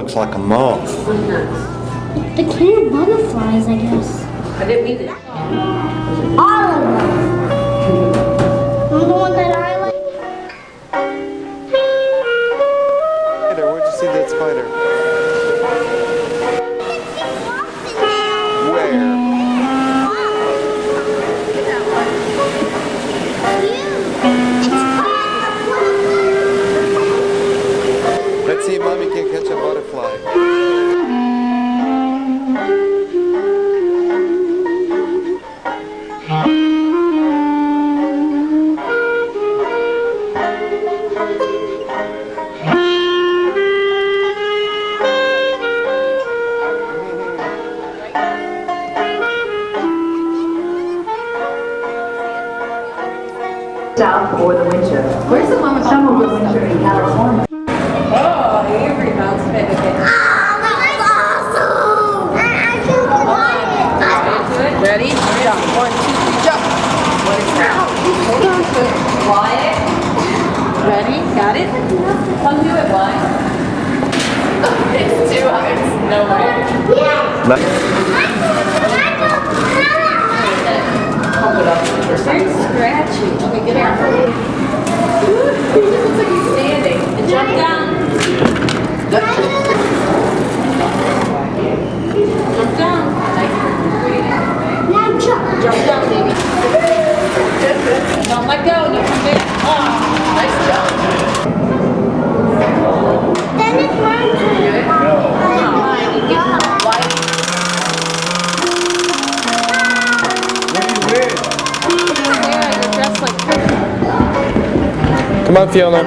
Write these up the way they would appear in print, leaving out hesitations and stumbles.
looks like a moth. The king butterflies, I guess. I didn't mean it. All of them. And the one that I like. Spider, where'd you see that spider? Where? Let's see if Mommy can catch a butterfly. South or the winter. Where's the one with some of the winter in California? Oh, Avery mounts head again. Ready? Jump. 1, 2, 3, jump. What is that? Wyatt. Ready? Got it? Come do it, Wyatt. It's 2 hours. No way. Pump it up. It's very scratchy. Okay, get out. It just looks like he's standing. And jump down. Jump down. Now jump. Jump down, baby. Don't let go. Don't come back. Oh, nice jump. Then it's my turn. Good. Come on, you get white. Yeah, you're dressed like her. Come on, Fiona.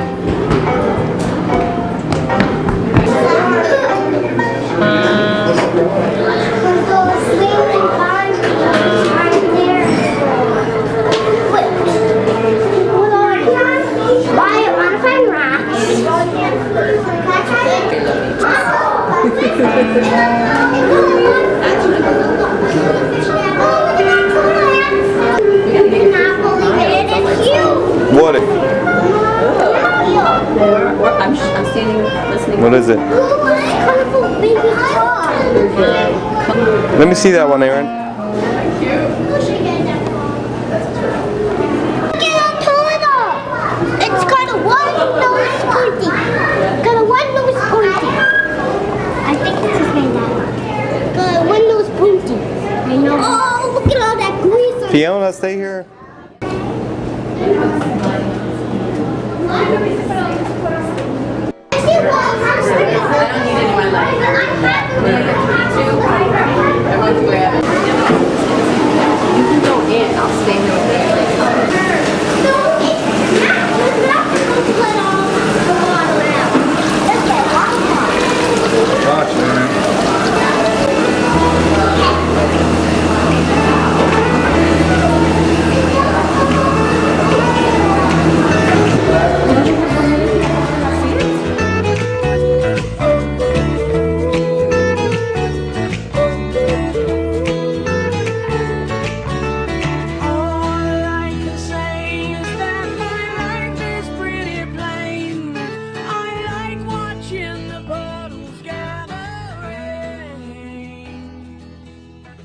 What? I'm standing listening. What is it? Let me see that one, Aaron. It's got a one nose pointy. Got a one nose pointy. I think it's his name now. Got a one nose pointy. I know. Oh, look at all that grease. Fiona, stay here. I don't need it in my life. I want to grab it. You can go in. I'll stay here with you. Watch